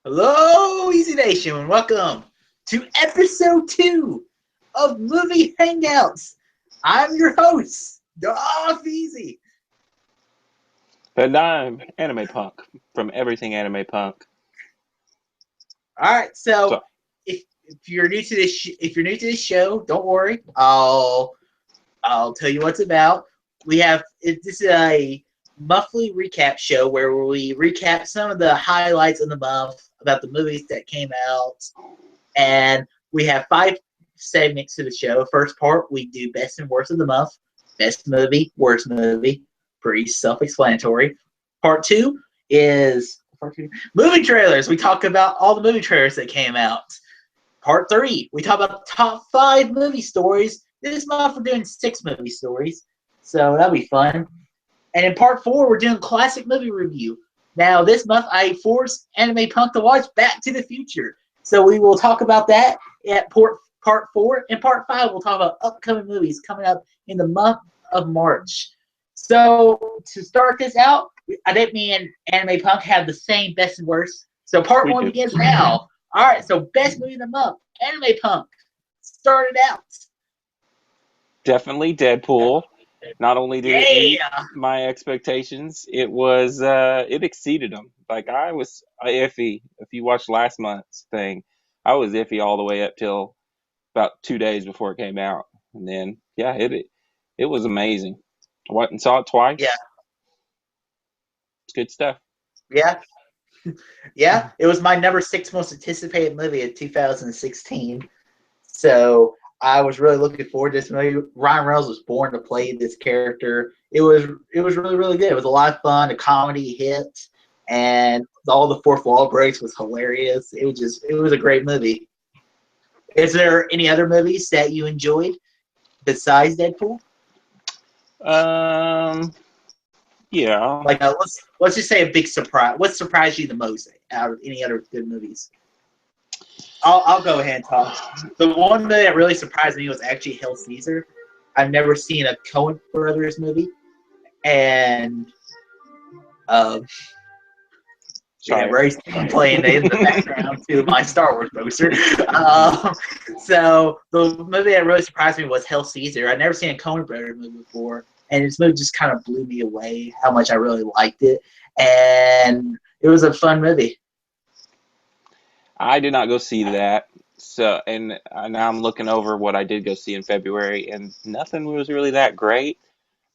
Hello, Easy Nation, and welcome to episode 2 of Movie Hangouts. I'm your host, Dawg Easy. And I'm Anime Punk from Everything Anime Punk. All right, so So if you're new to this show, don't worry. I'll tell you what's about. This is a monthly recap show where we recap some of the highlights of the month about the movies that came out. And we have 5 segments to the show. First part, we do best and worst of the month. Best movie, worst movie. Pretty self-explanatory. Part two is movie trailers. We talk about all the movie trailers that came out. Part three, we talk about the top 5 movie stories. This month we're doing 6 movie stories. So that'll be fun. And in part 4, we're doing classic movie review. Now, this month, I forced Anime Punk to watch Back to the Future. So we will talk about that at part 4. And part 5, we'll talk about upcoming movies coming up in the month of March. So to start this out, I think me and Anime Punk have the same best and worst. So part we 1 do. begins now. All right, so best movie of the month, Anime Punk. Started out. Definitely Deadpool. Not only did it meet Yeah. my expectations, it exceeded them. Like I was iffy. If you watched last month's thing, I was iffy all the way up till about 2 days before it came out, and then yeah, it was amazing. I went and saw it Yeah. twice. It's good stuff. Yeah. Yeah, it was my number 6 most anticipated movie of 2016. So I was really looking forward to this movie. Ryan Reynolds was born to play this character. It was really good. It was a lot of fun. The comedy hit, and all the fourth wall breaks was hilarious. It was a great movie. Is there any other movies that you enjoyed besides Deadpool? Um, yeah. Like let's just say a big surprise. What surprised you the most out of any other good movies? I'll go ahead and talk. The one movie that really surprised me was actually Hell Caesar. I've never seen a Coen Brothers movie, and um, yeah, Sorry. Ray's playing in the background to my Star Wars poster. Um, so the movie that really surprised me was Hell Caesar. I'd never seen a Coen Brothers movie before, and this movie just kind of blew me away how much I really liked it, and it was a fun movie. I did not go see that. So, and now I'm looking over what I did go see in February, and nothing was really that great.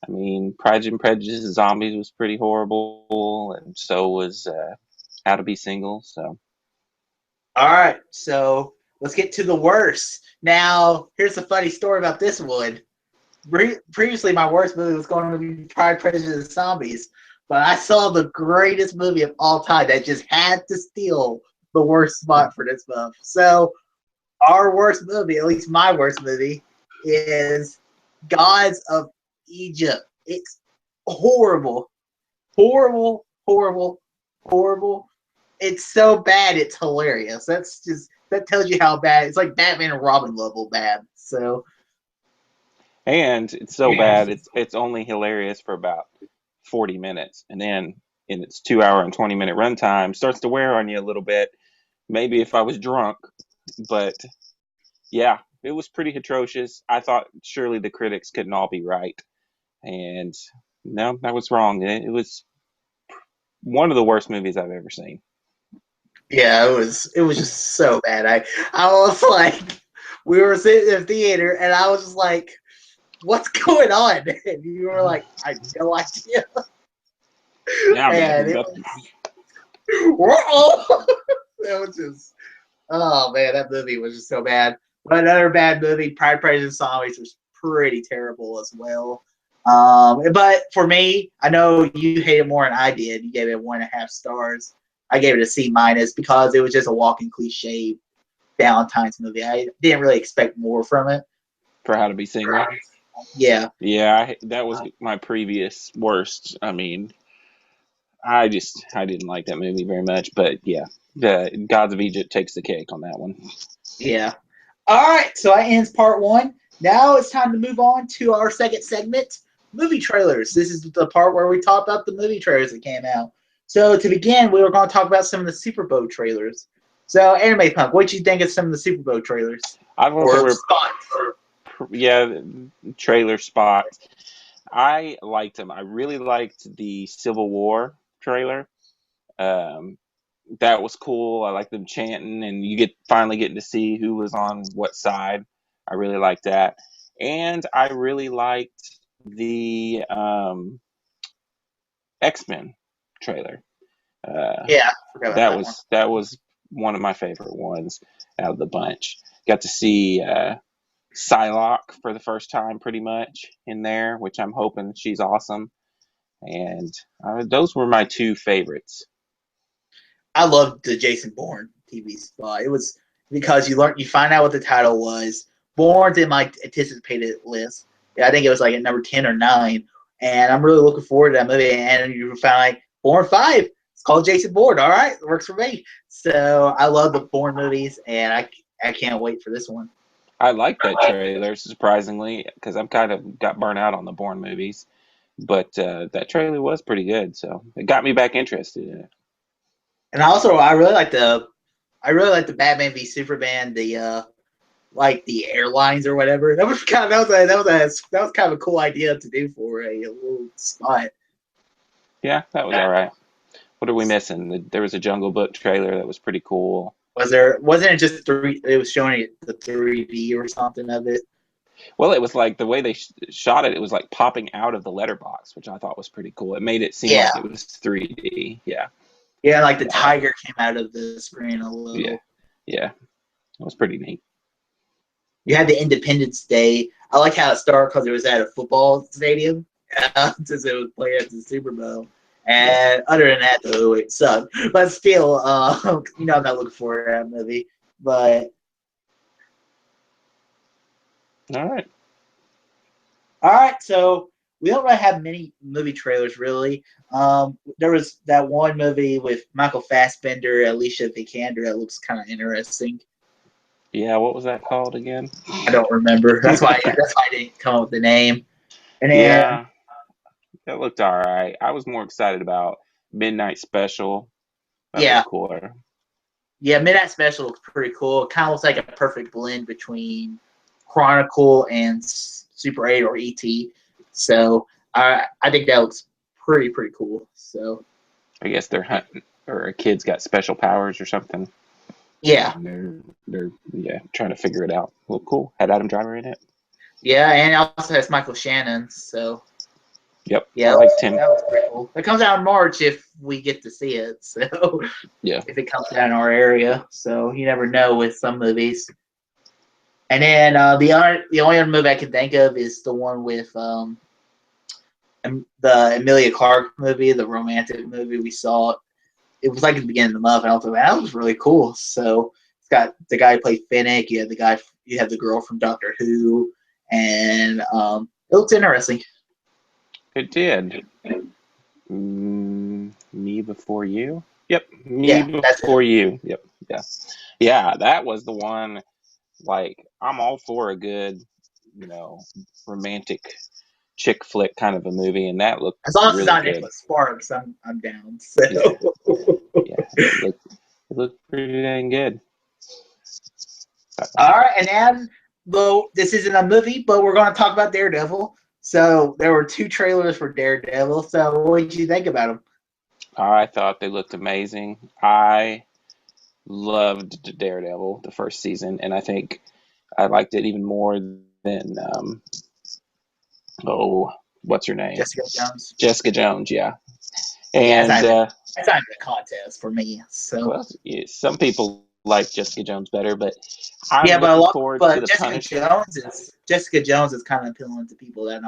I mean, Pride and Prejudice Zombies was pretty horrible, and so was How to Be Single. So, All right, so let's get to the worst. Now, here's a funny story about this one. Previously, my worst movie was going to be Pride, Prejudice, and Zombies, but I saw the greatest movie of all time that just had to steal the worst spot for this month. So, our worst movie, at least my worst movie, is Gods of Egypt. It's horrible, horrible, horrible. It's so bad, it's hilarious. That tells you how bad. It's like Batman and Robin level bad. So and it's so bad, it's only hilarious for about 40 minutes, and then in its 2 hour and 20 minute runtime, starts to wear on you a little bit. Maybe if I was drunk, but yeah, it was pretty atrocious. I thought surely the critics couldn't all be right. And no, I was wrong. It was one of the worst movies I've ever seen. yeah, it was just so bad. I was like, we were sitting in the theater, and I was just like, "What's going on?" And you were like, "I have no idea." Yeah, And man. it was, whoa! It was just, oh man, that movie was just so bad. But another bad movie, Pride, Prejudice, and Zombies, was pretty terrible as well. But for me, I know you hated more than I did. You gave it 1.5 stars. I gave it a C minus because it was just a walking cliche Valentine's movie. I didn't really expect more from it. For How to Be Single. Yeah, Yeah, that was my previous worst. I mean, I didn't like that movie very much, but yeah, the Gods of Egypt takes the cake on that one. yeah. All right, so that ends part 1. Now it's time to move on to our second segment, movie trailers. This is the part where we talk about the movie trailers that came out. So to begin, we were going to talk about some of the Super Bowl trailers. So Anime Punk, what did you think of some of the Super Bowl trailers I thought they or were, spots? yeah, trailer spots. I liked them. I really liked the Civil War trailer. Um, that was cool. I liked them chanting, and you finally getting to see who was on what side. I really liked that, and I really liked the X-Men trailer. Uh, Yeah, I forgot about that that one. was one of my favorite ones out of the bunch. Got to see Psylocke for the first time, pretty much in there, which I'm hoping she's awesome. And those were my two favorites. I loved the Jason Bourne TV spot. It was because you find out what the title was. Bourne's in my anticipated list. Yeah, I think it was like at number 10 or 9. And I'm really looking forward to that movie. And you find like Bourne 5. It's called Jason Bourne. All right, it works for me. So I love the Bourne movies, and I can't wait for this one. I like that trailer, surprisingly, because I'm kind of got burnt out on the Bourne movies. But that trailer was pretty good, so it got me back interested in it. And also, I really like the Batman v Superman, the like the airlines or whatever. That was kind of a cool idea to do for a little spot. Yeah, that was all right. What are we missing? There was a Jungle Book trailer that was pretty cool. Wasn't it just three? It was showing it the 3D or something of it. Well, it was like the way they shot it. It was like popping out of the letterbox, which I thought was pretty cool. It made it seem Yeah, like it was 3D. Yeah, yeah, like the tiger came out of the screen a little. yeah, yeah. It was pretty neat. You had the Independence Day. I like how it started because it was at a football stadium, since it was playing at the Super Bowl. And other than that, though, it sucked. But still, I'm not looking forward to that movie. But All right. all right, so we don't really have many movie trailers, really. There was that one movie with Michael Fassbender, Alicia Vikander that looks kind of interesting. Yeah, what was that called again? I don't remember. That's why I didn't come up with the name. And then Yeah, that looked all right. I was more excited about Midnight Special. That looked yeah, cooler. yeah, Midnight Special looks pretty cool. It kind of looks like a perfect blend between Chronicle and Super 8 or ET. So I think that looks pretty cool. So I guess they're hunting, or a kid's got special powers or something. yeah, And they're yeah trying to figure it out. Well, cool. Had Adam Driver in it. yeah, and it also has Michael Shannon. So Yep, I yeah, liked him. that was pretty cool. It comes out in March if we get to see it. So Yeah. if it comes out in our area, so you never know with some movies. And then the only other movie I can think of is the one with the Emilia Clarke movie, the romantic movie we saw. It was like at the beginning of the month, and I was like, that was really cool. So it's got the guy who played Finnick. You have the girl from Doctor Who, and it looks interesting. It did. Me Before You. Yep, Me Yeah, that's it. Before You. Yep, yeah, yeah. That was the one. Like, I'm all for a good, you know, romantic chick flick kind of a movie, and that looked As long as it's really not good. Nicholas Sparks, I'm down. So. Yeah, yeah. It looked pretty dang good. All right, and then, though this isn't a movie, but we're going to talk about Daredevil. So there were 2 trailers for Daredevil. So what did you think about them? I thought they looked amazing. I loved Daredevil the first season, and I think I liked it even more than oh, what's her name? Jessica Jones. Jessica Jones, yeah. Yeah, And it's not even a contest for me. So well, yeah, some people like Jessica Jones better, but I'm yeah, looking forward to but the Punisher. Jessica Jones is kind of appealing to people that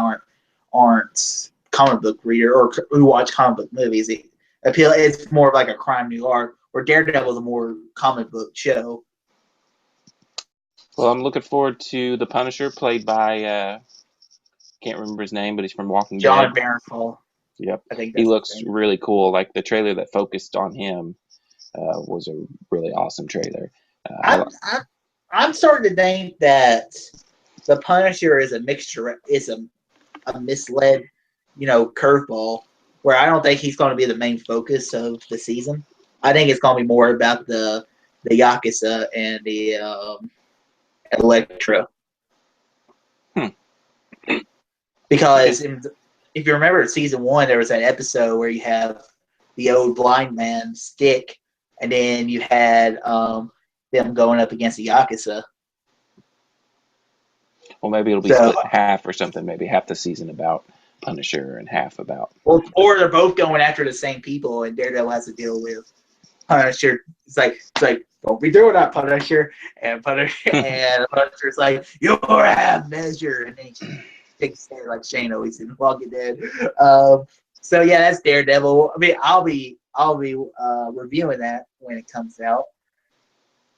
aren't comic book reader or who watch comic book movies. It's more like a crime noir, where Daredevil is a more comic book show. Well, I'm looking forward to the Punisher, played by can't remember his name, but he's from Walking John Dead. Barenthal. Yep, I think he that's looks his name. really cool. Like the trailer that focused on him was a really awesome trailer. I'm, I'm I'm starting to think that the Punisher is a mixture, is a misled, curveball. where I don't think he's going to be the main focus of the season. I think it's going to be more about the Yakuza and the Electra. Hmm. Because if you remember in season 1, there was that episode where you have the old blind man Stick, and then you had them going up against the Yakuza. Well, maybe it'll be split in half or something. Maybe half the season about Punisher and half about. Well, or they're both going after the same people, and Daredevil has to deal with Punisher. It's like don't be doing that, Punisher. And Punisher's like, you're half measure, and then he takes it like Shane always in Walking Dead. So yeah, that's Daredevil. I mean, I'll be reviewing that when it comes out.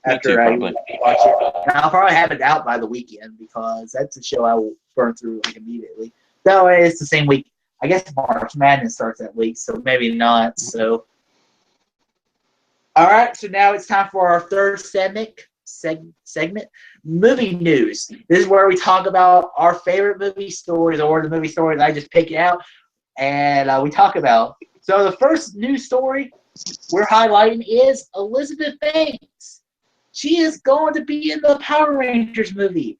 After I watch it, and I'll probably have it out by the weekend because that's a show I will burn through like immediately. So it's the same week. I guess March Madness starts that week, so maybe not. So, all right. So now it's time for our third segment, movie news. This is where we talk about our favorite movie stories or the movie stories I just pick out, and we talk about. So the first news story we're highlighting is Elizabeth Banks. She is going to be in the Power Rangers movie.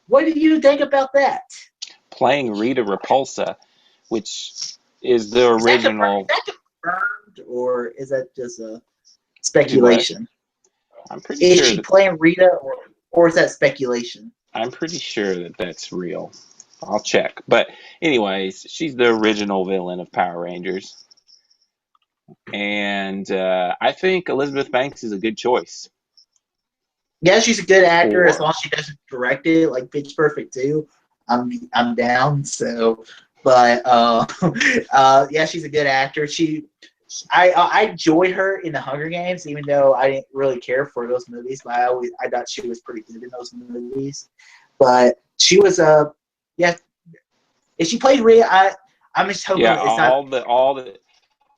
What do you think about that? Playing Rita Repulsa, which is the original. Is that confirmed, or is that just a speculation? I'm pretty sure. Is she playing Rita, or is that speculation? I'm pretty sure that that's real. I'll check. But anyways, she's the original villain of Power Rangers. And I think Elizabeth Banks is a good choice. Yeah, she's a good actor as long as she doesn't direct it like Pitch Perfect 2. I'm down. So, but yeah, she's a good actor. I enjoyed her in the Hunger Games, even though I didn't really care for those movies. But I thought she was pretty good in those movies. But she was yeah. If she played Rhea, I'm just hoping it's not.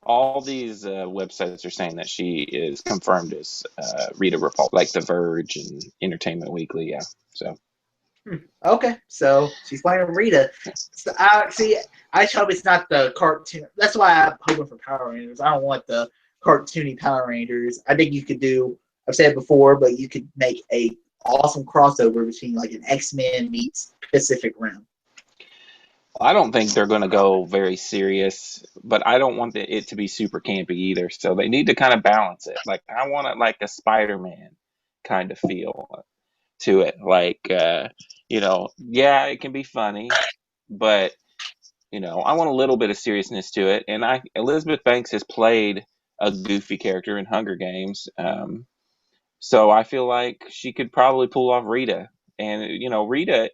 All these websites are saying that she is confirmed as Rita Repulsa, like The Verge and Entertainment Weekly. Yeah, so. Okay, so she's playing Rita. So I just hope it's not the cartoon. That's why I'm hoping for Power Rangers. I don't want the cartoony Power Rangers. I think you could do. I've said it before, but you could make a awesome crossover between like an X-Men meets Pacific Rim. I don't think they're going to go very serious, but I don't want it to be super campy either. So they need to kind of balance it. Like I want it like a Spider-Man kind of feel to it. Like, yeah, it can be funny, but I want a little bit of seriousness to it. And Elizabeth Banks has played a goofy character in Hunger Games, so I feel like she could probably pull off Rita. And Rita,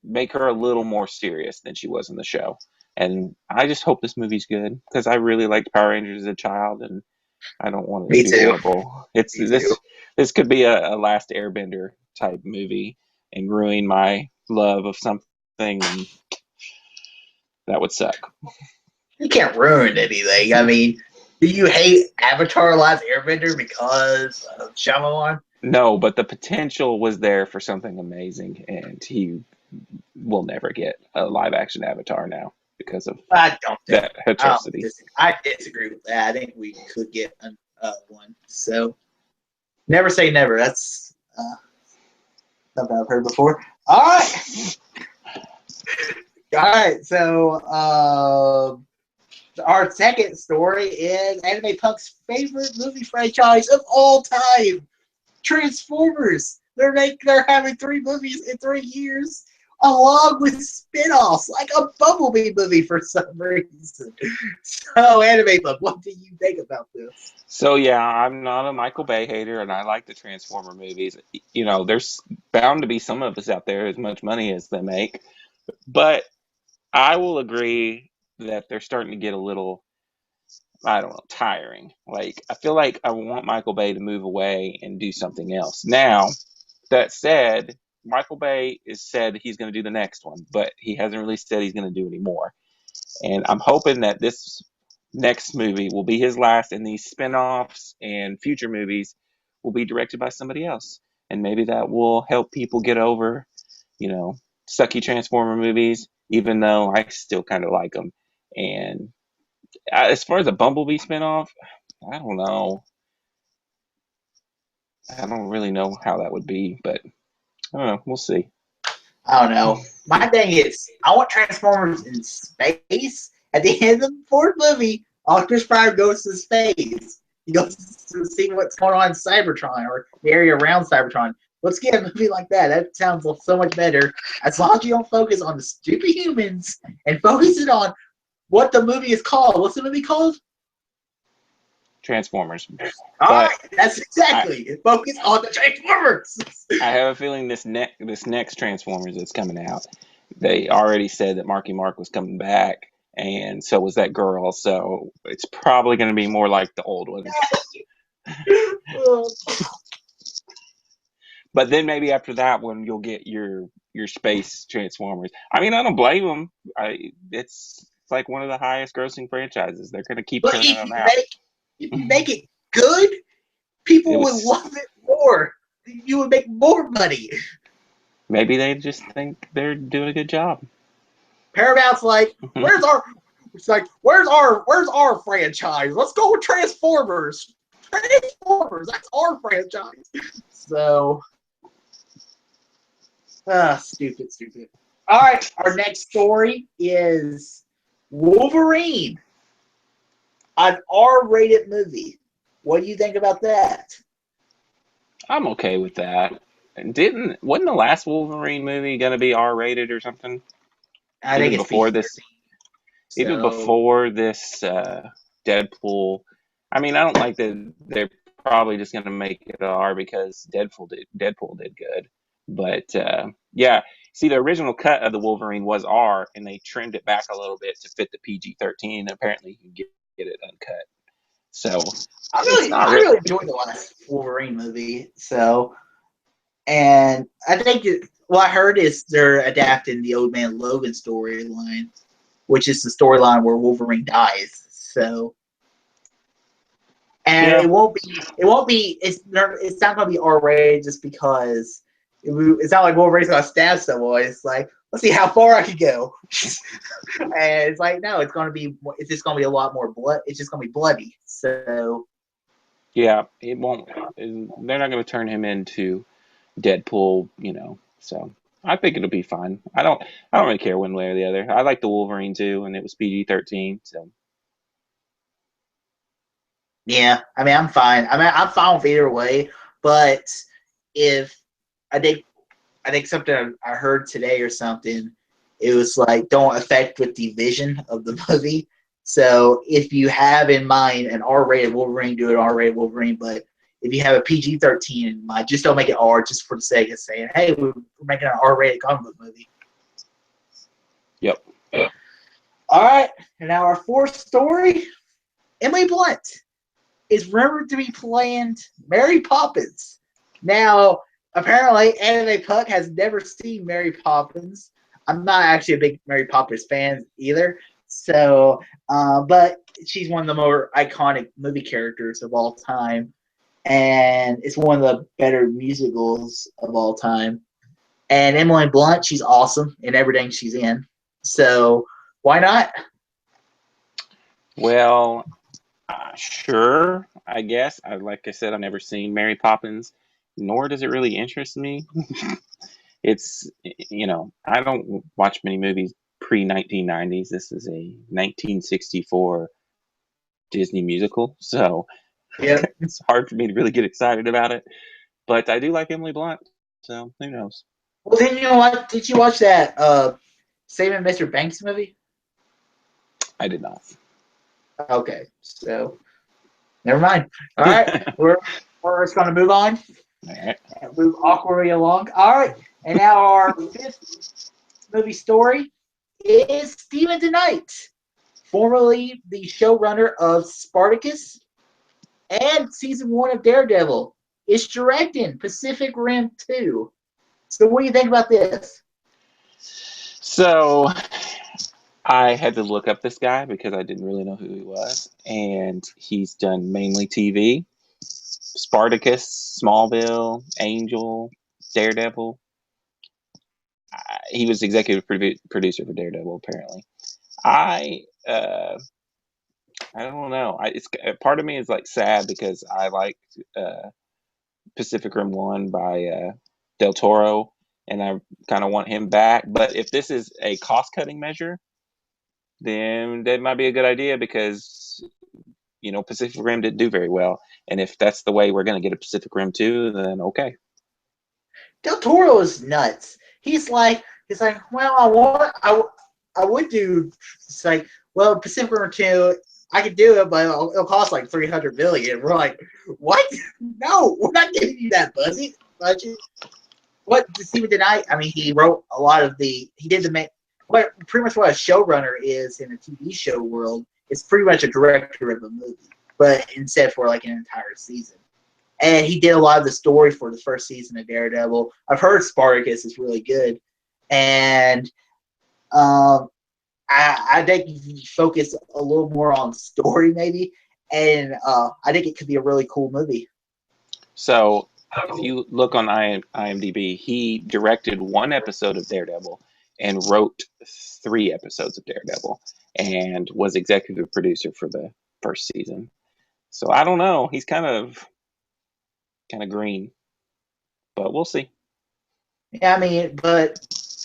make her a little more serious than she was in the show. And I just hope this movie's good because I really liked Power Rangers as a child, and I don't want it to be horrible. This could be a Last Airbender type movie and ruin my love of something, and that would suck. You can't ruin anything. I mean, do you hate Avatar: Last Airbender because of Shyamalan? No, but the potential was there for something amazing, and he will never get a live action Avatar now because of that atrocity. I disagree with that. I think we could get one. So never say never. That's something I've heard before. All right. All right. So our second story is Anime Punk's favorite movie franchise of all time, Transformers. They're having 3 movies in 3 years, along with spin-offs, like a Bumblebee movie for some reason. So, Anime Punk, what do you think about this? So, yeah, I'm not a Michael Bay hater, and I like the Transformer movies. There's bound to be some of us out there as much money as they make. But I will agree that they're starting to get a little, I don't know, tiring. Like, I feel like I want Michael Bay to move away and do something else. Now, that said, Michael Bay has said he's going to do the next one, but he hasn't really said he's going to do any more. And I'm hoping that this next movie will be his last, and these spin-offs and future movies will be directed by somebody else. And maybe that will help people get over, sucky Transformer movies, even though I still kind of like them. And As far as a Bumblebee spinoff, I don't know. I don't really know how that would be, but I don't know. We'll see. I don't know. My thing is, I want Transformers in space. At the end of the fourth movie, Optimus Prime goes to space. He goes to see what's going on in Cybertron or the area around Cybertron. Let's get a movie like that. That sounds so much better. As long as you don't focus on the stupid humans and focus it on what the movie is called. What's the movie called? Transformers. All But right, that's exactly it. Focus on the Transformers. I have a feeling this next Transformers that's coming out, they already said that Marky Mark was coming back, and so was that girl. So it's probably going to be more like the old ones. But then maybe after that one, you'll get your space Transformers. I mean, I don't blame them. It's like one of the highest grossing franchises. They're going to keep But turning them out. if you make it good, people It would was love it more. You would make more money. maybe they just think they're doing a good job. Paramount's like, where's our? It's like, where's our franchise? Let's go with Transformers. Transformers, that's our franchise. So, stupid. All right, our next story is Wolverine, an R-rated movie. What do you think about that? I'm okay with that. Wasn't the last Wolverine movie gonna be R-rated or something? I think Even it's before PG-13. this, even So, before this Deadpool. I mean, I don't like that they're probably just gonna make it R because Deadpool did good. But yeah, see, the original cut of the Wolverine was R, and they trimmed it back a little bit to fit the PG-13. And apparently, you can get it uncut. So it's not I real. really enjoyed the last Wolverine movie. So, and I think what I heard is they're adapting the Old Man Logan storyline, which is the storyline where Wolverine dies. So, and Yeah, it's not going to be R rated just because it's not like Wolverine's going to stab someone. It's like, let's see how far I can go. And it's like, no, it's just going to be a lot more blood. It's just going to be bloody. So, yeah, it won't. They're not going to turn him into Deadpool, So I think it'll be fine. I don't really care one way or the other. I like the Wolverine too, and it was PG-13. So yeah, I mean, I'm fine with either way. But if I think, something I heard today or something, it was like don't affect with the vision of the movie. So if you have in mind an R-rated Wolverine, do an R-rated Wolverine. But if you have a PG-13 in mind, just don't make it R, just for the sake of saying, hey, we're making an R-rated comic book movie. yep. All right, and now our fourth story: Emily Blunt is rumored to be playing Mary Poppins. Now, apparently, Anime Puck has never seen Mary Poppins. I'm not actually a big Mary Poppins fan either. So, but she's one of the more iconic movie characters of all time, and it's one of the better musicals of all time. And Emily Blunt, she's awesome in everything she's in. So, why not? Well, sure. I guess. Like I said, I've never seen Mary Poppins, nor does it really interest me. It's I don't watch many movies pre 1990s. This is a 1964 Disney musical, so Yeah. it's hard for me to really get excited about it. But I do like Emily Blunt, so who knows? Well, then you know what? Did you watch that Saving Mr. Banks movie? I did not. Okay, so never mind. All right, we're just gonna move on All right. and move awkwardly along. All right, and now our fifth movie story is Stephen DeKnight, formerly the showrunner of Spartacus and season 1 of Daredevil, is directing Pacific Rim 2. So, what do you think about this? So I had to look up this guy because I didn't really know who he was, and he's done mainly TV, Spartacus, Smallville, Angel, Daredevil. He was executive producer for Daredevil, apparently. I I don't know. It's part of me is like sad because I like Pacific Rim 1 by Del Toro, and I kind of want him back. But if this is a cost cutting measure, then that might be a good idea because Pacific Rim didn't do very well, and if that's the way we're going to get a Pacific Rim 2, then okay. Del Toro is nuts. He's like, well, I would do. It's like, well, Pacific Rim 2, I could do it, but it'll cost like $300 million. We're like, what? No, we're not giving you that budget. What Steven Knight? I mean, he wrote a lot of he did the main. What pretty much what a showrunner is in a TV show world is pretty much a director of a movie, but instead for like an entire season. And he did a lot of the story for the first season of Daredevil. I've heard Spartacus is really good, and I think you focus a little more on story maybe, and I think it could be a really cool movie. So if you look on IMDb, he directed 1 episode of Daredevil and wrote 3 episodes of Daredevil and was executive producer for the first season. So I don't know. He's kind of green, but we'll see. Yeah, I mean, but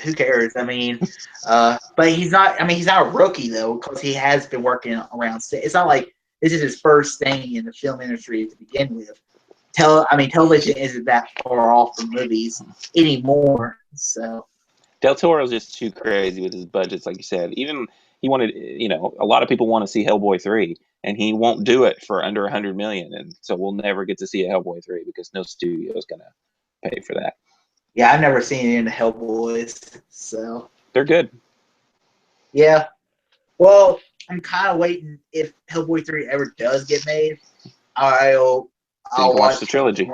who cares? I mean, but he's not. I mean, he's not a rookie though, because he has been working around. It's not like this is his first thing in the film industry to begin with. Television isn't that far off from movies anymore. So Del Toro's just too crazy with his budgets, like you said. Even he wanted, a lot of people want to see Hellboy 3, and he won't do it for under $100 million, and so we'll never get to see a Hellboy 3 because no studio is gonna pay for that. Yeah, I've never seen any of the Hellboys, so they're good. Yeah, well, I'm kind of waiting if Hellboy 3 ever does get made. I'll watch the trilogy.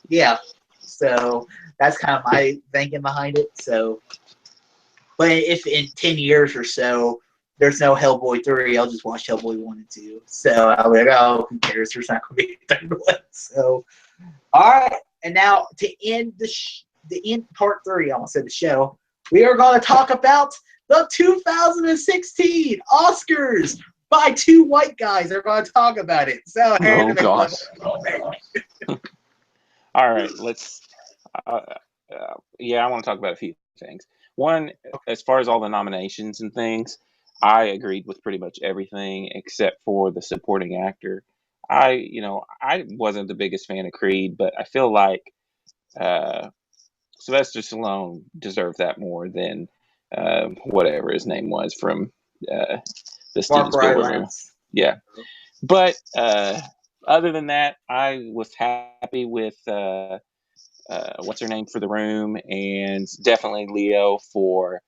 Yeah, so that's kind of my thinking behind it. So, but if in 10 years or so there's no Hellboy 3, I'll just watch Hellboy 1 and 2. So I'll be like, oh, who cares? There's not going to be a third one. So, all right, and now to end the end part 3, I almost said the show, we are going to talk about the 2016 Oscars by 2 white guys. They're going to talk about it. So, oh gosh. All right, let's. I want to talk about a few things. One, as far as all the nominations and things, I agreed with pretty much everything except for the supporting actor. I wasn't the biggest fan of Creed, but I feel like Sylvester Stallone deserved that more than whatever his name was from the Steven Spielberg. Yeah, but other than that, I was happy with what's her name for The Room, and definitely Leo for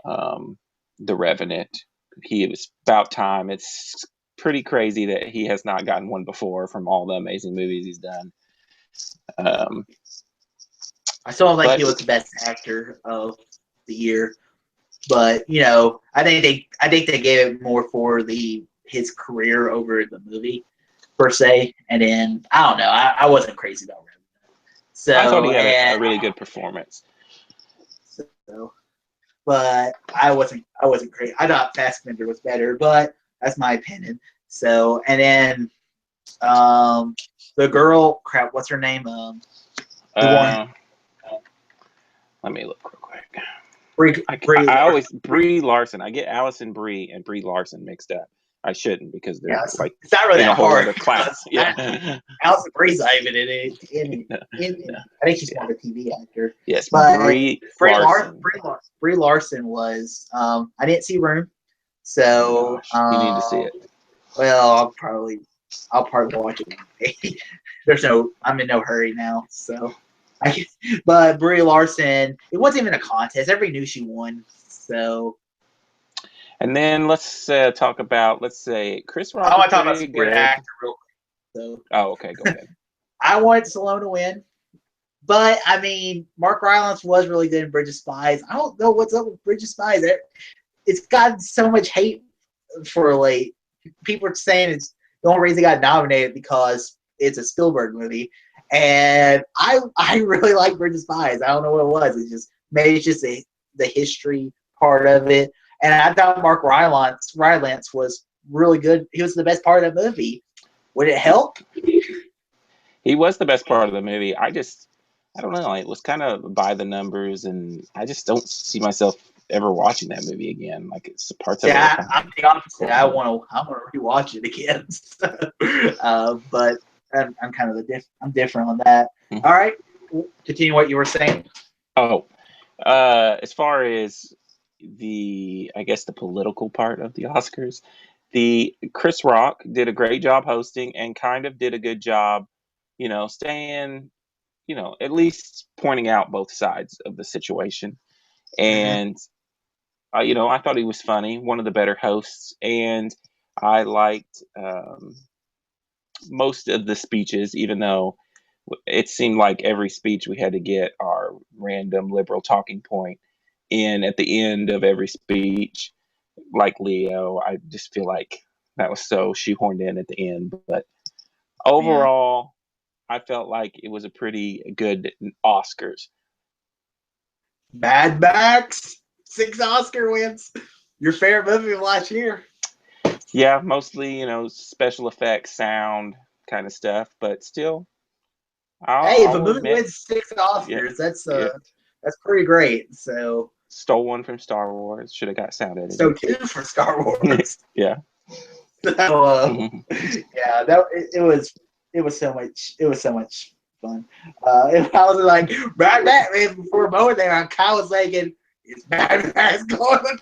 The Revenant. It was about time. It's pretty crazy that he has not gotten one before from all the amazing movies he's done. I still don't think he was the best actor of the year, but I think they gave it more for his career over the movie per se. And then I don't know, I wasn't crazy about Revenant. So I thought he had a really good performance. So, but I wasn't crazy. I thought Fassbender was better, but that's my opinion. So, and then the girl, crap, what's her name? Let me look real quick. I always Brie Larson. I get Allison Brie and Brie Larson mixed up. I shouldn't because they're like it's not really in that a whole hard. other class. Yeah, Allison Brie's not even in it. I think she's more of a TV actor. Yes, but Brie Larson was. I didn't see Room, so you need to see it. Well, I'll probably watch it. I'm in no hurry now, so. But Brie Larson, it wasn't even a contest. Everybody knew she won. So. And then let's talk about, let's say, Chris Rock. I want to talk about supporting actor real quick. So. Oh, okay, go ahead. I wanted Stallone to win, but I mean, Mark Rylance was really good in Bridge of Spies. I don't know what's up with Bridge of Spies. It's gotten so much hate for late. People are saying it's the only reason it got nominated because it's a Spielberg movie. And I really like Bridge of Spies. I don't know what it was. It's just maybe it's just the history part of it. And I thought Mark Rylance was really good. He was the best part of that movie. Would it help? He was the best part of the movie. I don't know. It was kind of by the numbers, and I just don't see myself ever watching that movie again. Like it's parts of it. I'm the opposite. I want to rewatch it again. But I'm kind of I'm different on that. Mm-hmm. All right, continue what you were saying. Oh, as far as I guess the political part of the Oscars, the Chris Rock did a great job hosting and kind of did a good job, staying, at least pointing out both sides of the situation. And, I thought he was funny, one of the better hosts. And I liked most of the speeches, even though it seemed like every speech we had to get our random liberal talking point in at the end of every speech, like Leo. I just feel like that was so shoehorned in at the end. But overall, I felt like it was a pretty good Oscars. Mad Max, 6 Oscar wins. Your favorite movie of last year? Yeah, mostly, special effects, sound kind of stuff, but still. If a movie wins 6 Oscars, that's pretty great. So stole one from Star Wars. Should have got sound editing. So 2 for Star Wars. Yeah. So it was so much fun. If I was like Mad Max before a moment there, Kyle was thinking, is Mad Max going to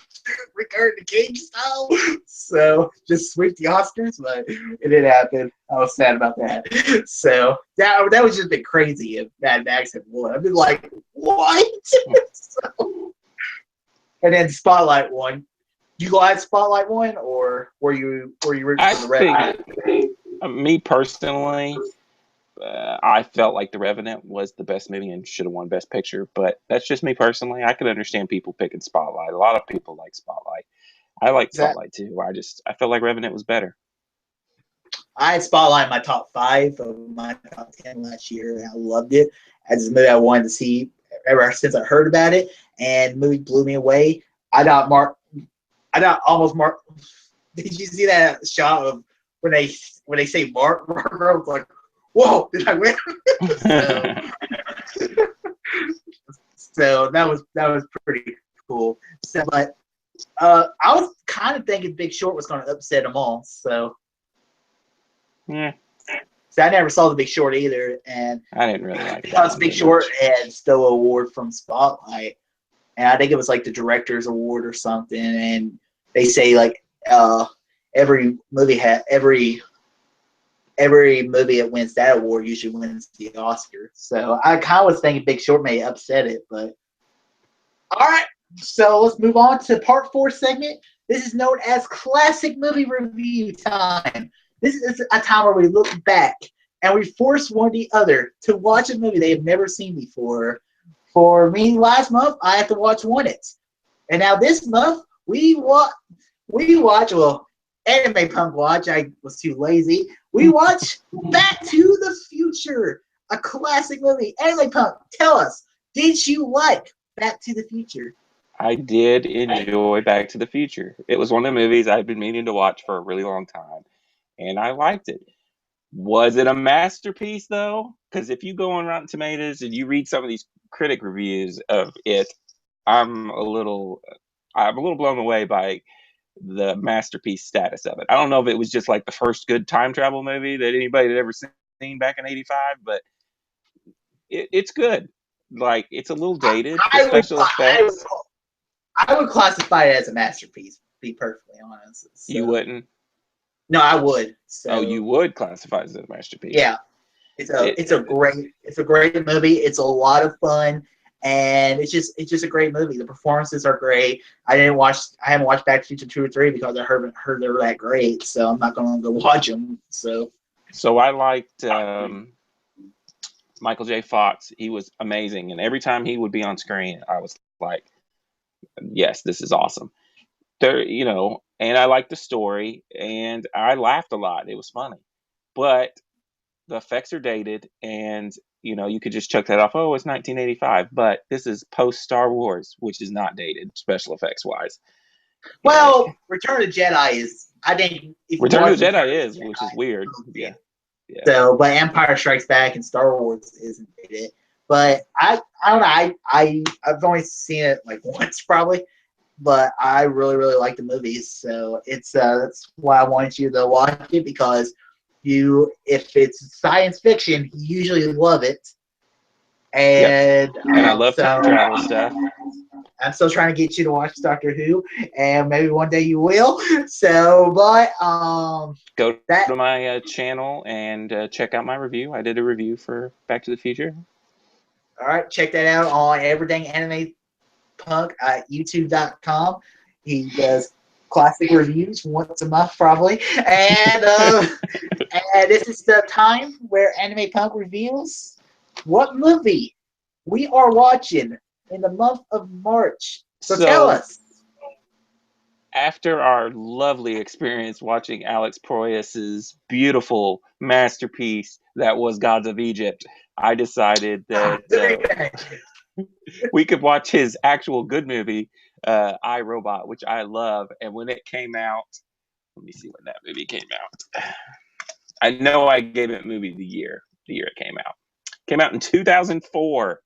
Return to King style? So just sweep the Oscars, but it didn't happen. I was sad about that. So that was just a bit crazy if Mad Max had won. I've been like, what? So, and then Spotlight won. You glad Spotlight won, or were you rooting for the Revenant? Me personally, I felt like The Revenant was the best movie and should have won Best Picture, but that's just me personally. I could understand people picking Spotlight. A lot of people like Spotlight. I like Spotlight too. I felt like Revenant was better. I had Spotlight in my top 5 of my top 10 last year, and I loved it. As a movie I wanted to see ever since I heard about it, and the movie blew me away. I thought almost Mark. Did you see that shot of when they say Mark? Mark was like, "Whoa, did I win?" so that was pretty cool. So, but I was kind of thinking Big Short was going to upset them all. So yeah. So I never saw The Big Short either, and I didn't really like it. Because Big Short had stole an award from Spotlight, and I think it was like the director's award or something. And they say like every movie that wins that award usually wins the Oscar. So I kind of was thinking Big Short may upset it, but all right. So let's move on to part 4 segment. This is known as Classic Movie Review Time. This is a time where we look back and we force one or the other to watch a movie they have never seen before. For me, last month, I had to watch Wanted. And now this month, we watch, Anime Punk watch. I was too lazy. We watch Back to the Future, a classic movie. Anime Punk, tell us, did you like Back to the Future? I did enjoy Back to the Future. It was one of the movies I've been meaning to watch for a really long time, and I liked it. Was it a masterpiece, though? Because if you go on Rotten Tomatoes and you read some of these critic reviews of it, I'm a little blown away by the masterpiece status of it. I don't know if it was just like the first good time travel movie that anybody had ever seen back in '85, but it's good. Like, it's a little dated. The special effects. I would classify it as a masterpiece, to be perfectly honest. So. You wouldn't? No, I would. So. Oh, you would classify it as a masterpiece? Yeah, it's a great movie. It's a lot of fun, and it's just a great movie. The performances are great. I haven't watched Back to the Future 2 or 3 because I heard they were that great. So I'm not going to go watch them. So I liked Michael J. Fox. He was amazing, and every time he would be on screen, I was like, yes, this is awesome. There, and I liked the story, and I laughed a lot. It was funny, but the effects are dated, and you could just chuck that off. Oh, it's 1985, but this is post Star Wars, which is not dated special effects wise. Well, Return of the Jedi is. I think if you Return watch of the Return Jedi of is, the which is Jedi, weird. it'll be Yeah, it. yeah. So, but Empire Strikes Back and Star Wars isn't it. But I don't know. I've only seen it like once probably, but I really really like the movies. So it's that's why I wanted you to watch it because you if it's science fiction, you usually love it. Yep. And And I love time so travel stuff. I'm still trying to get you to watch Doctor Who, and maybe one day you will. So, but Go that to my channel and check out my review. I did a review for Back to the Future. all right, check that out on Everything Anime Punk at YouTube.com. He does classic reviews once a month, probably. And this is the time where Anime Punk reveals what movie we are watching in the month of March. So tell So us. after our lovely experience watching Alex Proyas's beautiful masterpiece that was Gods of Egypt, I decided that we could watch his actual good movie, I, Robot, which I love. And when it came out, let me see when that movie came out. I know I gave it movie the year it came out. Came out in 2004,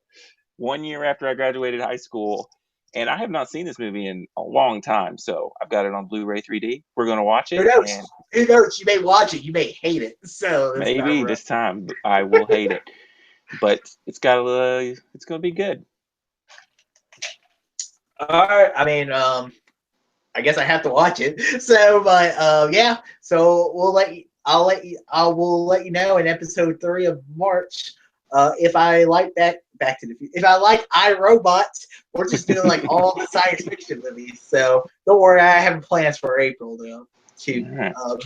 1 year after I graduated high school. And I have not seen this movie in a long time. So I've got it on Blu-ray 3D. We're going to watch Who it. knows? And Who knows? You may watch it. You may hate it. So that's not maybe real. this time I will hate it. But it's going to be good. All right. I mean, I guess I have to watch it. So, but yeah. So we'll let you. I will let you know in episode 3 of March if I like Back to the Future. If I like iRobot, we're just doing like all the science fiction movies. So don't worry, I have plans for April though to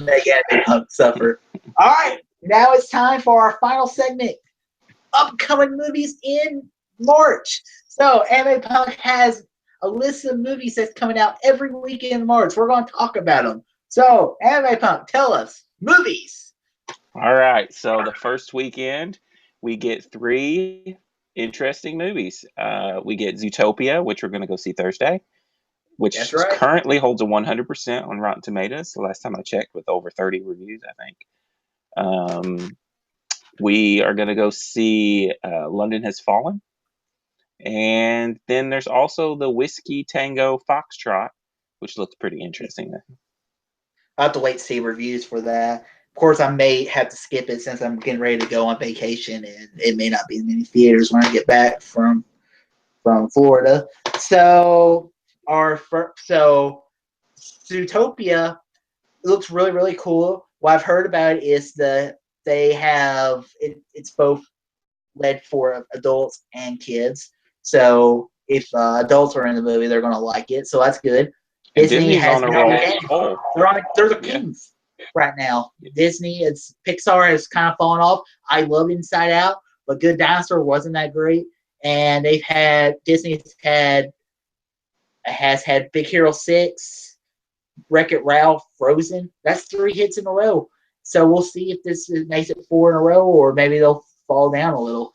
make Anime Punk suffer. All right, now it's time for our final segment: upcoming movies in March. So Anime Punk has a list of movies that's coming out every week in March. We're going to talk about them. So, Anime Punk, tell us movies. All right. So the first weekend, we get 3 interesting movies. We get Zootopia, which we're going to go see Thursday, which That's right. currently holds a 100% on Rotten Tomatoes. The last time I checked, with over 30 reviews, I think. We are going to go see London Has Fallen. And then there's also the Whiskey Tango Foxtrot, which looks pretty interesting. I'll have to wait to see reviews for that. Of course, I may have to skip it since I'm getting ready to go on vacation, and it may not be in many theaters when I get back from Florida. So Zootopia looks really really cool. What I've heard about it is they have it's both led for adults and kids. So if adults are in the movie, they're going to like it. So that's good. And Disney Disney's has on a now roll. they're the kings right now. Disney, Pixar has kind of fallen off. I love Inside Out, but Good Dinosaur wasn't that great. And Disney has had Big Hero 6, Wreck-It Ralph, Frozen. That's 3 hits in a row. So we'll see if this makes it 4 in a row, or maybe they'll fall down a little.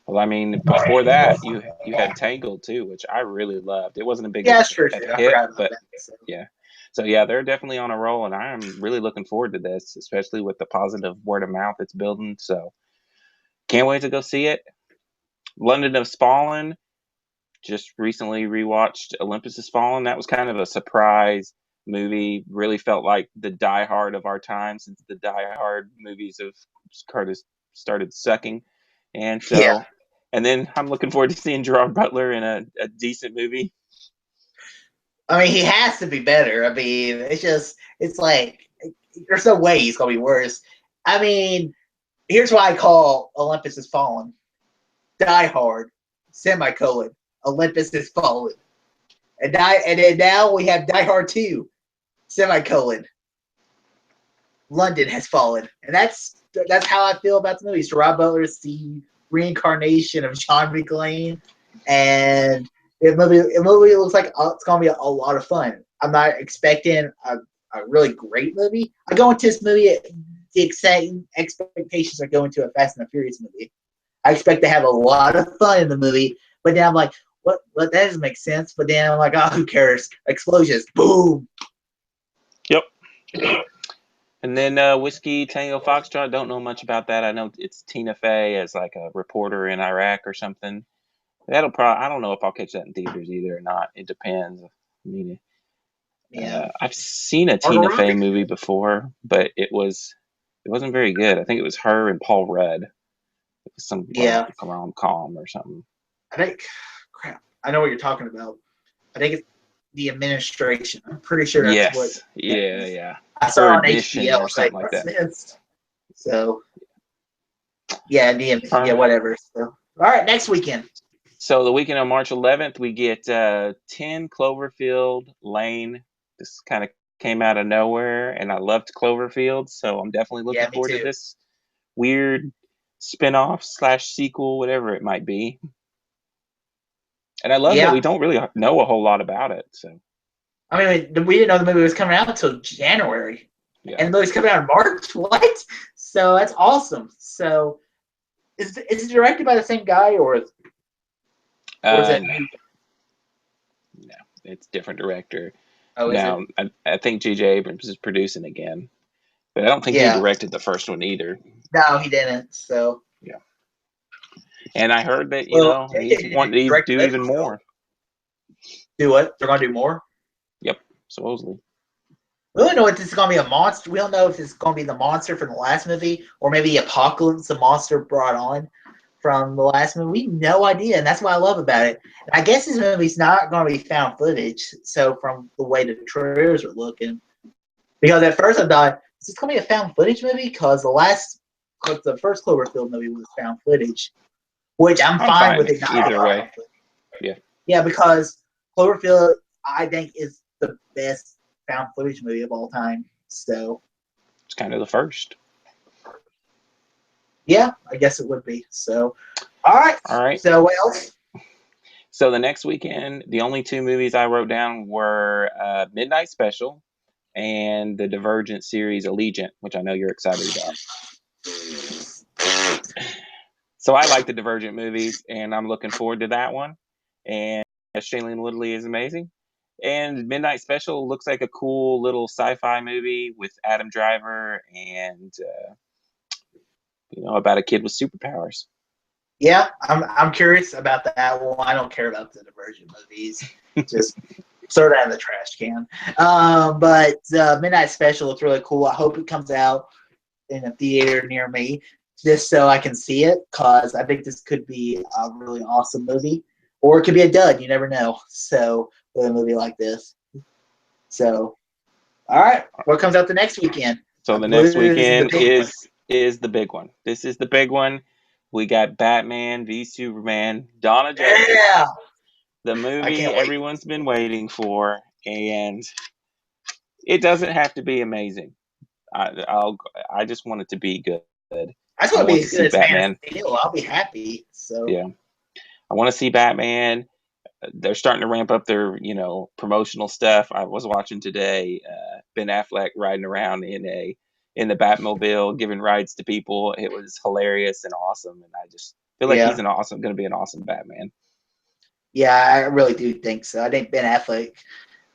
Well, I mean, before that, you had Tangled too, which I really loved. It wasn't a big That's true. a I hit, forgot about but that. So. yeah. So yeah, they're definitely on a roll, and I am really looking forward to this, especially with the positive word of mouth it's building. So can't wait to go see it. London Has Fallen. Just recently rewatched Olympus Has Fallen. That was kind of a surprise movie. Really felt like the Die Hard of our time, since the Die Hard movies have started sucking. And so, Yeah. and then I'm looking forward to seeing Gerard Butler in a decent movie. I mean, he has to be better. I mean, it's like there's no way he's gonna be worse. I mean, here's why I call Olympus Has Fallen. Die Hard, semicolon. Olympus Has Fallen. And then now we have Die Hard 2, semicolon. London Has Fallen. And that's how I feel about the movie. Gerard Butler is the reincarnation of John McClane. And the movie looks like it's going to be a lot of fun. I'm not expecting a really great movie. I go into this movie, the same expectations I go into a Fast and the Furious movie. I expect to have a lot of fun in the movie, but then I'm like, what? That doesn't make sense. But then I'm like, oh, who cares? Explosions, boom. Yep. And then Whiskey Tango Foxtrot. Don't know much about that. I know it's Tina Fey as like a reporter in Iraq or something. That'll probably. I don't know if I'll catch that in theaters either or not. It depends. I mean, Yeah. I've seen a Margot Tina Fey Robbie? movie before, but it wasn't very good. I think it was her and Paul Rudd. It was some Yeah. rom-com or something. I think, crap, I know what you're talking about. I think it's The Administration. I'm pretty sure that's what. Yes. Yeah. I saw Her it on Admission HBO. or It's like, something like what's that. this? So, yeah, yeah, whatever. So, all right, next weekend. So the weekend on March 11th, we get 10 Cloverfield Lane. This kind of came out of nowhere, and I loved Cloverfield, so I'm definitely looking Yeah, me forward to too. this weird spin-off / sequel, whatever it might be. And I love that we don't really know a whole lot about it. So I mean, we didn't know the movie was coming out until January, and the movie's coming out in March. What? So that's awesome. So, is it directed by the same guy, or is it? No, it's different director. Oh, Now, is it? I think J.J. Abrams is producing again, but I don't think he directed the first one either. No, he didn't. So yeah, and I heard that he's wanting to do even more. Do what? They're gonna do more? Yep, supposedly. We don't know if this is gonna be a monster. We don't know if it's gonna be the monster from the last movie, or maybe Apocalypse, the monster brought on from the last movie. We have no idea, and that's what I love about it. I guess this movie's not gonna be found footage. So from the way the trailers are looking, because at first I thought, is this gonna be a found footage movie? Because the first Cloverfield movie was found footage, which I'm fine with it not either way. Yeah, because Cloverfield, I think, is the best found footage movie of all time. So it's kind of the first. Yeah, I guess it would be. So, all right. So what else? So the next weekend, the only two movies I wrote down were Midnight Special and the Divergent series Allegiant, which I know you're excited about. So I like the Divergent movies, and I'm looking forward to that one. And Shailene Woodley is amazing. And Midnight Special looks like a cool little sci-fi movie with Adam Driver and about a kid with superpowers. Yeah, I'm curious about that one. I don't care about the Divergent movies. Just throw that in the trash can. But Midnight Special looks really cool. I hope it comes out in a theater near me just so I can see it, because I think this could be a really awesome movie. Or it could be a dud. You never know. So with a movie like this. So, all right. What comes out the next weekend? So the next weekend is the big one. This is the big one. We got Batman v Superman, Dawn of Justice. Yeah. The movie everyone's been waiting for, and it doesn't have to be amazing. I just want it to be good. I just want to be as good as Batman. Man of Steel. I'll be happy. So yeah, I want to see Batman. They're starting to ramp up their promotional stuff. I was watching today Ben Affleck riding around in the Batmobile, giving rides to people. It was hilarious and awesome, and I just feel like he's going to be an awesome Batman. Yeah, I really do think so. I think Ben Affleck,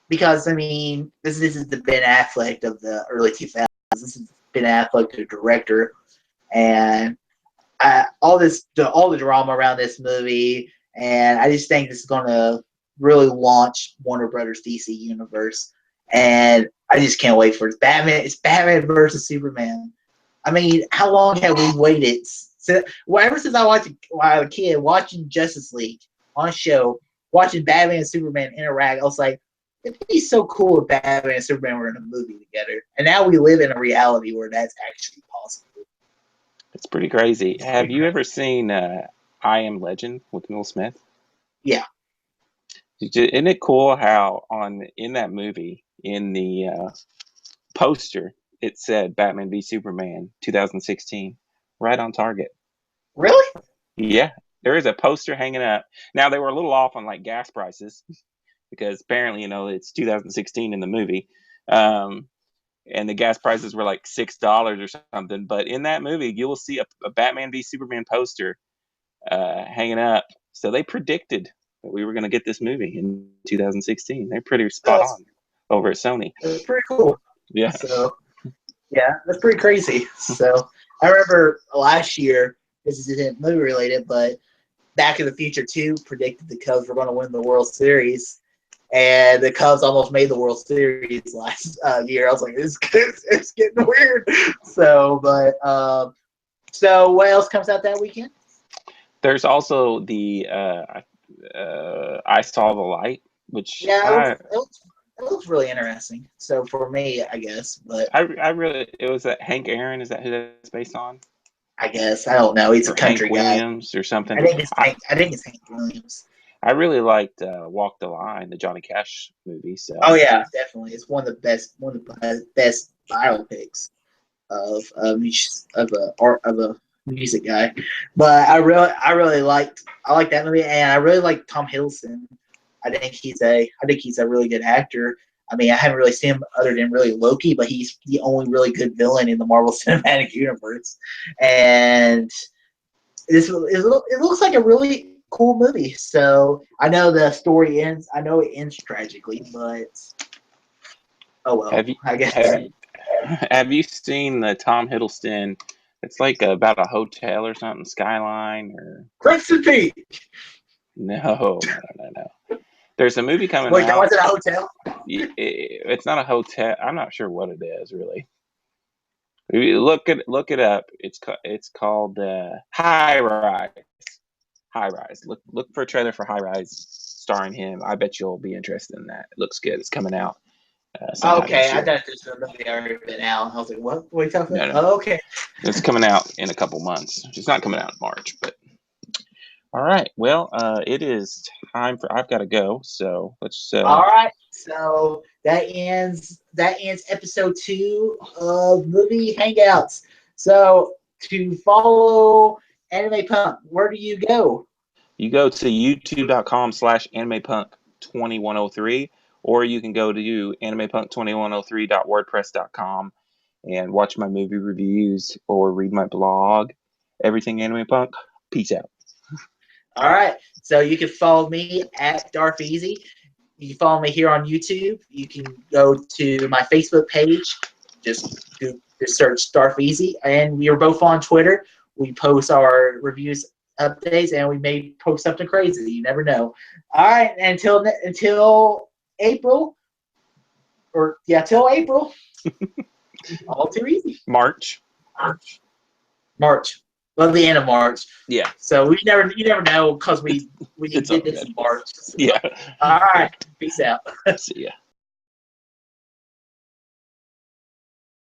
because I mean, this is the Ben Affleck of the early 2000s. This is Ben Affleck, the director, and all the drama around this movie, and I just think this is going to really launch Warner Brothers DC universe, and I just can't wait for it. It's Batman versus Superman. I mean, how long have we waited? Ever since I was a kid, watching Justice League on a show, watching Batman and Superman interact, I was like, it'd be so cool if Batman and Superman were in a movie together. And now we live in a reality where that's actually possible. It's pretty crazy. Have you ever seen I Am Legend with Will Smith? Yeah. Isn't it cool how in that movie, in the poster, it said Batman v Superman 2016, right on target. Really? Yeah, there is a poster hanging up. Now they were a little off on like gas prices because apparently it's 2016 in the movie, and the gas prices were like $6 or something. But in that movie, you will see a Batman v Superman poster hanging up. So they predicted that we were going to get this movie in 2016. They're pretty spot on over at Sony. It's pretty cool. Yeah. So, yeah, that's pretty crazy. So, I remember last year, this isn't movie related, but Back in the Future 2 predicted the Cubs were going to win the World Series. And the Cubs almost made the World Series last year. I was like, it's getting weird. So what else comes out that weekend? There's also the I Saw the Light, which Yeah, it looks really interesting. So for me, I guess, but I really, it was that Hank Aaron. Is that who that's based on? I guess I don't know. He's a Or Hank country guy. Williams or something? I think it's Hank Williams. I really liked Walk the Line, the Johnny Cash movie. So Oh yeah, definitely. It's one of the best biopics of a music guy. But I like that movie, and I really like Tom Hiddleston. I think he's a really good actor. I mean, I haven't really seen him other than really Loki, but he's the only really good villain in the Marvel Cinematic Universe. And it looks like a really cool movie. So I know the story ends. I know it ends tragically, but oh well. have you I guess. have you seen the Tom Hiddleston? It's like about a hotel or something, Skyline or Crimson Peak. no. There's a movie coming Wait, that out. was at a hotel. It's not a hotel. I'm not sure what it is really. Look it up. It's called High Rise. High Rise. Look for a trailer for High Rise starring him. I bet you'll be interested in that. It looks good. It's coming out sometime Okay, this I year. thought this was a movie already been out. I was like, what are you talking about? No. Oh, okay. It's coming out in a couple months. It's not coming out in March, but all right. Well, it is time for. I've got to go. So let's. All right. So that ends episode 2 of Movie Hangouts. So to follow Anime Pump, where do you go? You go to youtube.com/animepunk2103, or you can go to animepunk2103.wordpress.com and watch my movie reviews or read my blog. Everything Anime Punk. Peace out. All right. So you can follow me at Darth Easy. You can follow me here on YouTube. You can go to my Facebook page. Just search Darth Easy. And we are both on Twitter. We post our reviews updates, and we may post something crazy. You never know. All right. Until April. Till April. All too easy. March. Well, the end of March. Yeah. So you never know because we did this in March. So. Yeah. All right. Peace out. See ya.